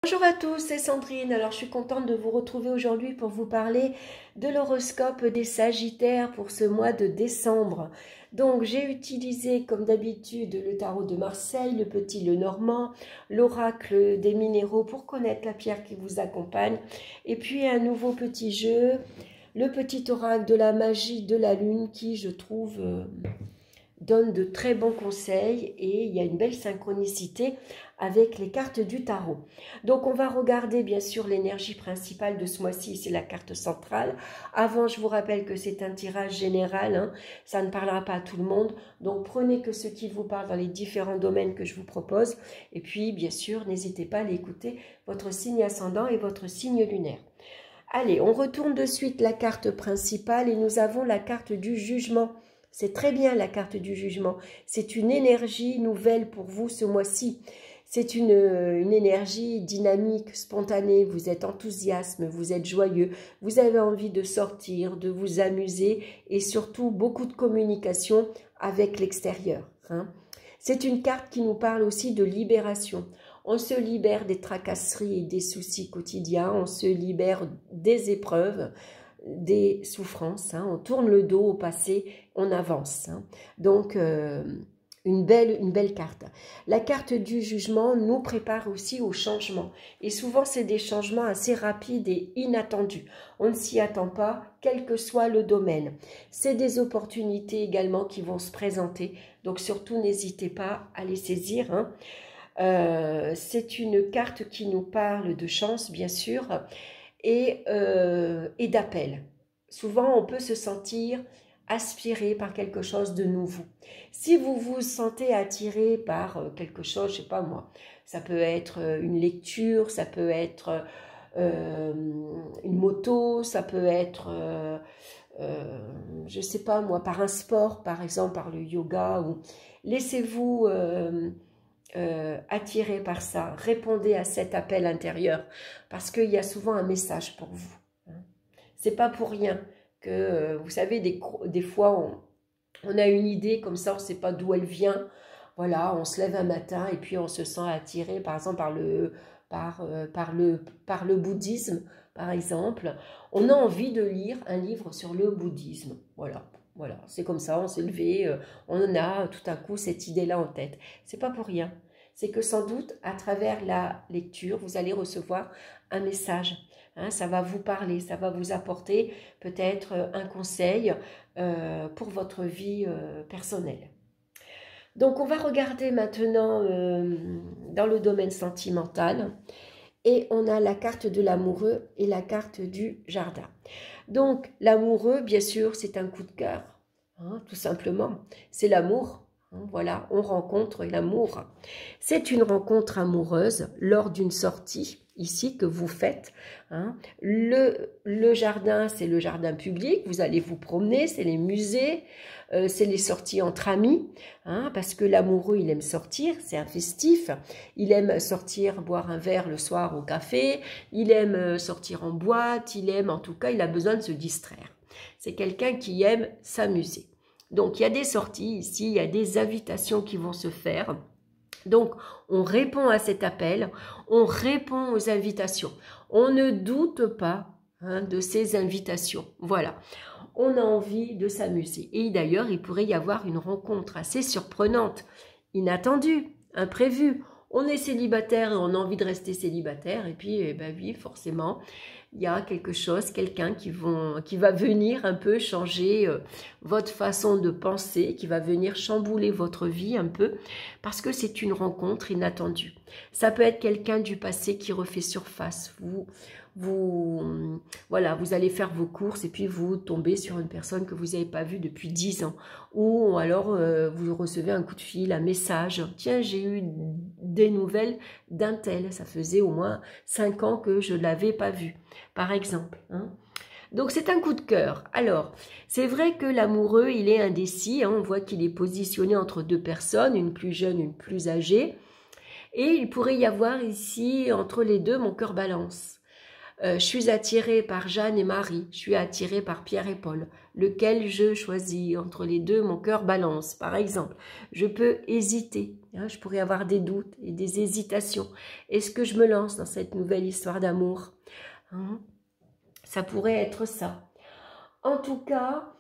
Bonjour à tous, c'est Sandrine. Alors, je suis contente de vous retrouver aujourd'hui pour vous parler de l'horoscope des Sagittaires pour ce mois de décembre. Donc, j'ai utilisé, comme d'habitude, le tarot de Marseille, le petit Lenormand, l'oracle des minéraux pour connaître la pierre qui vous accompagne, et puis un nouveau petit jeu, le petit oracle de la magie de la lune qui, je trouve, donne de très bons conseils et il y a une belle synchronicité avec les cartes du tarot. Donc on va regarder bien sûr l'énergie principale de ce mois-ci, c'est la carte centrale. Avant, je vous rappelle que c'est un tirage général, hein, ça ne parlera pas à tout le monde, donc prenez que ce qui vous parle dans les différents domaines que je vous propose. Et puis bien sûr, n'hésitez pas à aller écouter votre signe ascendant et votre signe lunaire. Allez, on retourne de suite la carte principale et nous avons la carte du jugement. C'est très bien la carte du jugement. C'est une énergie nouvelle pour vous ce mois-ci. C'est une énergie dynamique, spontanée. Vous êtes enthousiaste, vous êtes joyeux. Vous avez envie de sortir, de vous amuser et surtout beaucoup de communication avec l'extérieur. Hein. C'est une carte qui nous parle aussi de libération. On se libère des tracasseries et des soucis quotidiens. On se libère des épreuves, des souffrances, hein. On tourne le dos au passé, on avance, hein. Donc une belle carte. La carte du jugement nous prépare aussi au changement et souvent c'est des changements assez rapides et inattendus. On ne s'y attend pas, quel que soit le domaine. C'est des opportunités également qui vont se présenter, donc surtout n'hésitez pas à les saisir, hein. C'est une carte qui nous parle de chance bien sûr et d'appel. Souvent, on peut se sentir aspiré par quelque chose de nouveau. Si vous vous sentez attiré par quelque chose, je sais pas moi, ça peut être une lecture, ça peut être une moto, ça peut être, je sais pas moi, par un sport, par exemple, par le yoga, ou laissez-vous attiré par ça, répondez à cet appel intérieur, parce qu'il y a souvent un message pour vous. C'est pas pour rien que, vous savez, des fois, on a une idée comme ça, on ne sait pas d'où elle vient. Voilà, on se lève un matin et puis on se sent attiré, par exemple, par le bouddhisme, par exemple. On a envie de lire un livre sur le bouddhisme. Voilà, c'est comme ça, on s'est levé, on a tout à coup cette idée-là en tête. C'est pas pour rien. C'est que sans doute, à travers la lecture, vous allez recevoir un message. Hein, ça va vous parler, ça va vous apporter peut-être un conseil pour votre vie personnelle. Donc, on va regarder maintenant dans le domaine sentimental. Et on a la carte de l'amoureux et la carte du jardin. Donc, l'amoureux, bien sûr, c'est un coup de cœur, hein, tout simplement. C'est l'amour. Voilà, on rencontre l'amour. C'est une rencontre amoureuse lors d'une sortie ici que vous faites. Hein. Le jardin, c'est le jardin public. Vous allez vous promener, c'est les musées, c'est les sorties entre amis. Hein, parce que l'amoureux, il aime sortir, c'est un festif. Il aime sortir, boire un verre le soir au café. Il aime sortir en boîte. Il aime, en tout cas, il a besoin de se distraire. C'est quelqu'un qui aime s'amuser. Donc, il y a des sorties ici, il y a des invitations qui vont se faire. Donc, on répond à cet appel, on répond aux invitations. On ne doute pas de ces invitations. Voilà, on a envie de s'amuser. Et d'ailleurs, il pourrait y avoir une rencontre assez surprenante, inattendue, imprévue. On est célibataire et on a envie de rester célibataire. Et puis, eh ben oui, forcément, il y a quelque chose, quelqu'un qui va venir un peu changer votre façon de penser, qui va venir chambouler votre vie un peu, parce que c'est une rencontre inattendue. Ça peut être quelqu'un du passé qui refait surface. Voilà, vous allez faire vos courses et puis vous tombez sur une personne que vous n'avez pas vue depuis 10 ans. Ou alors vous recevez un coup de fil, un message. Tiens, j'ai eu des nouvelles d'un tel. Ça faisait au moins 5 ans que je ne l'avais pas vu, par exemple. Hein. Donc, c'est un coup de cœur. Alors, c'est vrai que l'amoureux, il est indécis. Hein, on voit qu'il est positionné entre deux personnes, une plus jeune, une plus âgée. Et il pourrait y avoir ici, entre les deux, mon cœur balance. Je suis attiré par Jeanne et Marie, je suis attiré par Pierre et Paul. Lequel je choisis? Entre les deux, mon cœur balance, par exemple. Je peux hésiter, hein, je pourrais avoir des doutes et des hésitations. Est-ce que je me lance dans cette nouvelle histoire d'amour, hein? Ça pourrait être ça. En tout cas,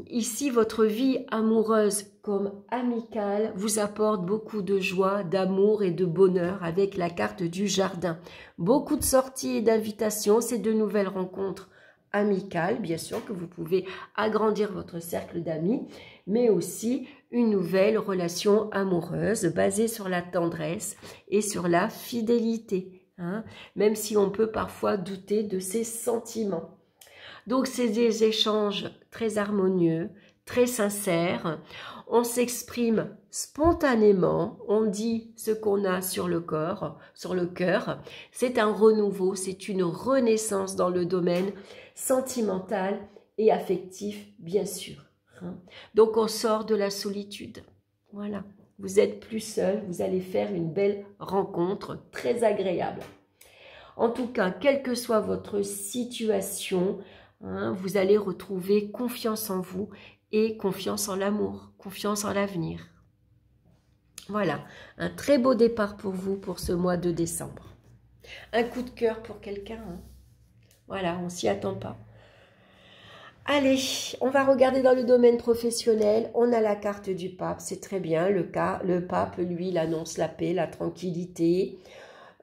ici, votre vie amoureuse comme amicale vous apporte beaucoup de joie, d'amour et de bonheur avec la carte du jardin. Beaucoup de sorties et d'invitations, c'est de nouvelles rencontres amicales, bien sûr, que vous pouvez agrandir votre cercle d'amis, mais aussi une nouvelle relation amoureuse basée sur la tendresse et sur la fidélité, hein, même si on peut parfois douter de ses sentiments. Donc, c'est des échanges très harmonieux, très sincères. On s'exprime spontanément, on dit ce qu'on a sur le corps, sur le cœur. C'est un renouveau, c'est une renaissance dans le domaine sentimental et affectif, bien sûr. Donc, on sort de la solitude. Voilà, vous n'êtes plus seul, vous allez faire une belle rencontre très agréable. En tout cas, quelle que soit votre situation, hein, vous allez retrouver confiance en vous et confiance en l'amour, confiance en l'avenir. Voilà, un très beau départ pour vous pour ce mois de décembre. Un coup de cœur pour quelqu'un, hein. Voilà, on ne s'y attend pas. Allez, on va regarder dans le domaine professionnel. On a la carte du pape, c'est très bien. Le pape, lui, il annonce la paix, la tranquillité.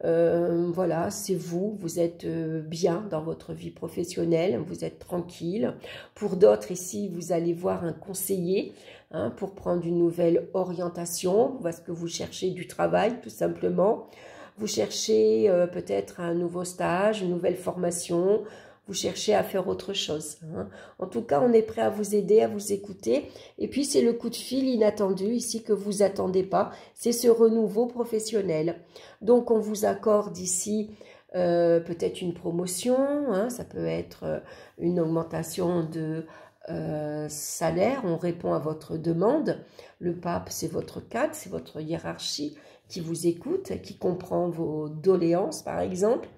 Voilà, c'est vous, vous êtes bien dans votre vie professionnelle, vous êtes tranquille. Pour d'autres ici, vous allez voir un conseiller, hein, pour prendre une nouvelle orientation, parce que vous cherchez du travail tout simplement. Vous cherchez peut-être un nouveau stage, une nouvelle formation, vous cherchez à faire autre chose, hein. En tout cas, on est prêt à vous aider, à vous écouter. Et puis, c'est le coup de fil inattendu ici que vous attendez pas. C'est ce renouveau professionnel. Donc, on vous accorde ici peut-être une promotion, hein, ça peut être une augmentation de salaire. On répond à votre demande. Le pape, c'est votre cadre, c'est votre hiérarchie qui vous écoute, qui comprend vos doléances, par exemple.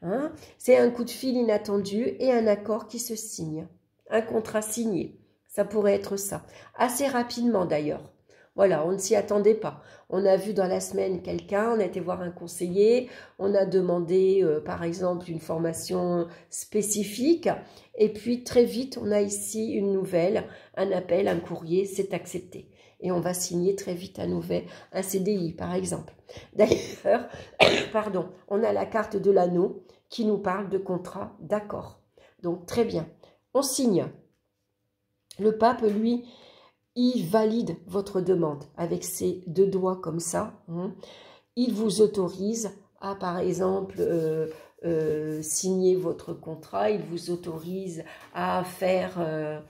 Hein, c'est un coup de fil inattendu et un accord qui se signe. Un contrat signé, ça pourrait être ça. Assez rapidement d'ailleurs. Voilà, on ne s'y attendait pas. On a vu dans la semaine quelqu'un, on a été voir un conseiller, on a demandé par exemple une formation spécifique et puis très vite on a ici une nouvelle, un appel, un courrier, c'est accepté. Et on va signer très vite un CDI par exemple. D'ailleurs, pardon, on a la carte de l'anneau qui nous parle de contrat d'accord. Donc très bien, on signe. Le pape, lui, il valide votre demande avec ses deux doigts comme ça. Hein. Il vous autorise à, par exemple, signer votre contrat. Il vous autorise à faire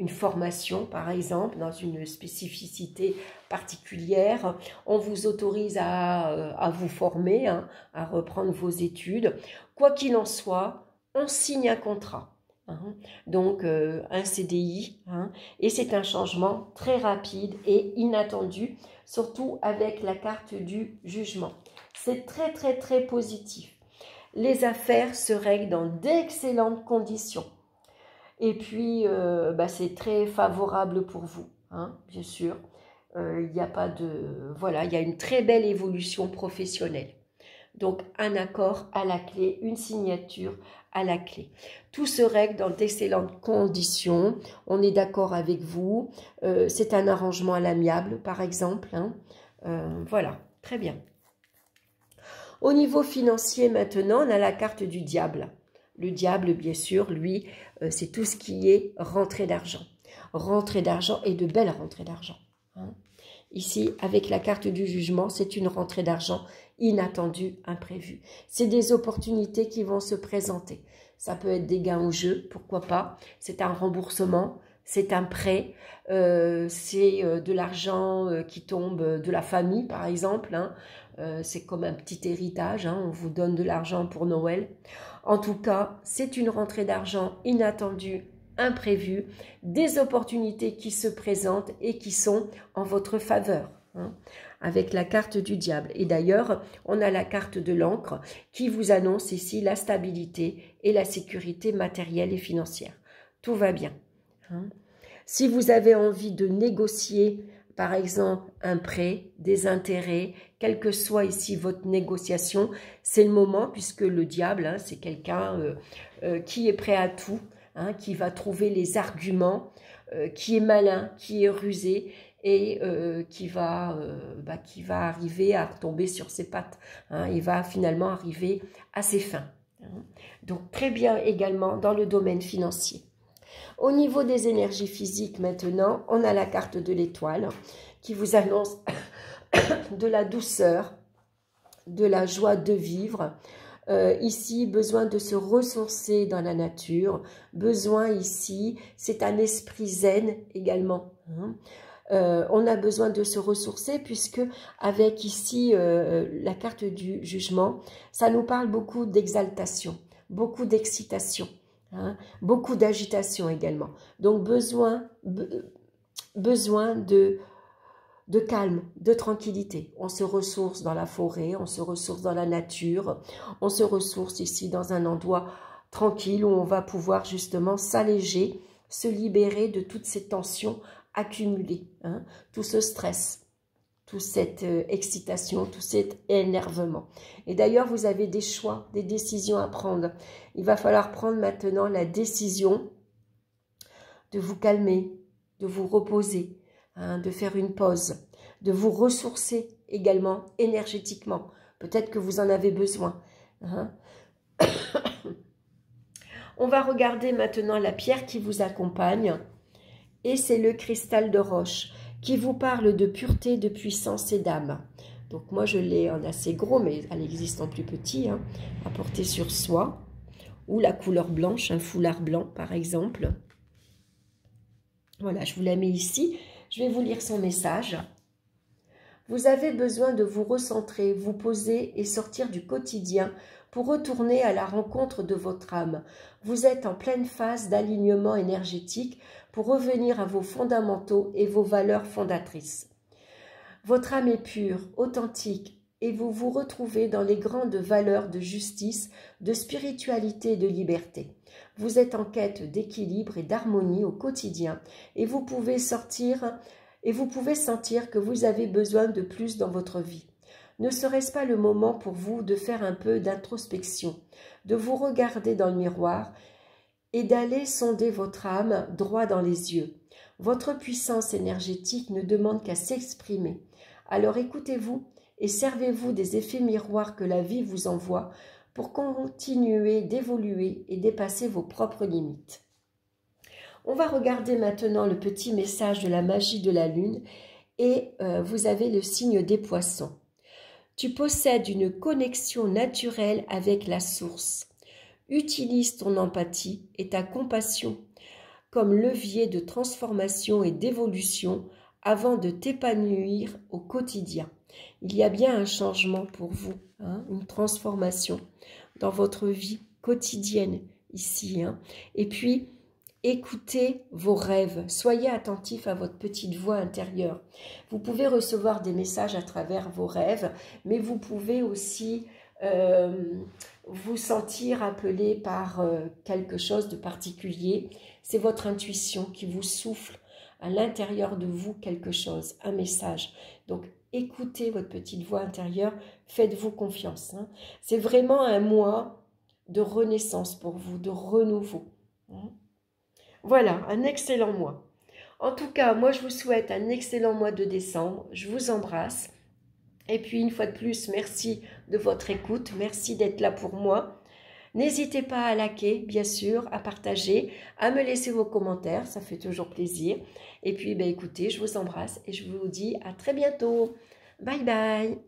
une formation, par exemple, dans une spécificité particulière. On vous autorise à vous former, hein, à reprendre vos études. Quoi qu'il en soit, on signe un contrat. Hein, donc un CDI, hein, et c'est un changement très rapide et inattendu, surtout avec la carte du jugement. C'est très très très positif. Les affaires se règlent dans d'excellentes conditions. Et puis, c'est très favorable pour vous, hein, bien sûr. Il n'y a pas de... Voilà, il y a une très belle évolution professionnelle. Donc, un accord à la clé, une signature à la clé. Tout se règle dans d'excellentes conditions. On est d'accord avec vous. C'est un arrangement à l'amiable, par exemple. Hein. Voilà, très bien. Au niveau financier, maintenant, on a la carte du diable. Le diable, bien sûr, lui, c'est tout ce qui est rentrée d'argent. Rentrée d'argent et de belles rentrées d'argent. Hein. Ici, avec la carte du jugement, c'est une rentrée d'argent inattendue, imprévue. C'est des opportunités qui vont se présenter. Ça peut être des gains au jeu, pourquoi pas. C'est un remboursement, c'est un prêt, c'est de l'argent qui tombe de la famille, par exemple. Hein. C'est comme un petit héritage, hein. On vous donne de l'argent pour Noël. En tout cas, c'est une rentrée d'argent inattendue, imprévue, des opportunités qui se présentent et qui sont en votre faveur. hein, avec la carte du diable. Et d'ailleurs, on a la carte de l'encre qui vous annonce ici la stabilité et la sécurité matérielle et financière. Tout va bien. Hein. Si vous avez envie de négocier, par exemple, un prêt, des intérêts, quelle que soit ici votre négociation, c'est le moment, puisque le diable, hein, c'est quelqu'un qui est prêt à tout, hein, qui va trouver les arguments, qui est malin, qui est rusé et qui va arriver à retomber sur ses pattes. Hein, il va finalement arriver à ses fins. Hein. Donc très bien également dans le domaine financier. Au niveau des énergies physiques maintenant, on a la carte de l'étoile qui vous annonce de la douceur, de la joie de vivre. Ici, besoin de se ressourcer dans la nature. Besoin ici, c'est un esprit zen également. Hein. On a besoin de se ressourcer puisque avec ici la carte du jugement, ça nous parle beaucoup d'exaltation, beaucoup d'excitation. Hein, beaucoup d'agitation également. Donc, besoin de calme, de tranquillité. On se ressource dans la forêt, on se ressource dans la nature, on se ressource ici dans un endroit tranquille où on va pouvoir justement s'alléger, se libérer de toutes ces tensions accumulées, hein, tout ce stress. Toute cette excitation, tout cet énervement. Et d'ailleurs, vous avez des choix, des décisions à prendre. Il va falloir prendre maintenant la décision de vous calmer, de vous reposer, hein, de faire une pause, de vous ressourcer également énergétiquement. Peut-être que vous en avez besoin. Hein. On va regarder maintenant la pierre qui vous accompagne. Et c'est le cristal de roche qui vous parle de pureté, de puissance et d'âme. Donc moi je l'ai en assez gros, mais elle existe en plus petit, hein, à porter sur soi. Ou la couleur blanche, un foulard blanc par exemple. Voilà, je vous la mets ici. Je vais vous lire son message. Vous avez besoin de vous recentrer, vous poser et sortir du quotidien pour retourner à la rencontre de votre âme. Vous êtes en pleine phase d'alignement énergétique pour revenir à vos fondamentaux et vos valeurs fondatrices. Votre âme est pure, authentique, et vous vous retrouvez dans les grandes valeurs de justice, de spiritualité et de liberté. Vous êtes en quête d'équilibre et d'harmonie au quotidien, et vous pouvez sentir que vous avez besoin de plus dans votre vie. Ne serait-ce pas le moment pour vous de faire un peu d'introspection, de vous regarder dans le miroir et d'aller sonder votre âme droit dans les yeux? Votre puissance énergétique ne demande qu'à s'exprimer. Alors écoutez-vous et servez-vous des effets miroirs que la vie vous envoie pour continuer d'évoluer et dépasser vos propres limites. On va regarder maintenant le petit message de la magie de la lune et vous avez le signe des poissons. Tu possèdes une connexion naturelle avec la source. Utilise ton empathie et ta compassion comme levier de transformation et d'évolution avant de t'épanouir au quotidien. Il y a bien un changement pour vous, hein, une transformation dans votre vie quotidienne ici. Hein. Et puis, écoutez vos rêves, soyez attentifs à votre petite voix intérieure. Vous pouvez recevoir des messages à travers vos rêves, mais vous pouvez aussi vous sentir appelé par quelque chose de particulier. C'est votre intuition qui vous souffle à l'intérieur de vous quelque chose, un message. Donc, écoutez votre petite voix intérieure, faites-vous confiance. Hein. C'est vraiment un mois de renaissance pour vous, de renouveau. Hein. Voilà, un excellent mois. En tout cas, moi, je vous souhaite un excellent mois de décembre. Je vous embrasse. Et puis, une fois de plus, merci de votre écoute. Merci d'être là pour moi. N'hésitez pas à liker, bien sûr, à partager, à me laisser vos commentaires. Ça fait toujours plaisir. Et puis, écoutez, je vous embrasse et je vous dis à très bientôt. Bye bye.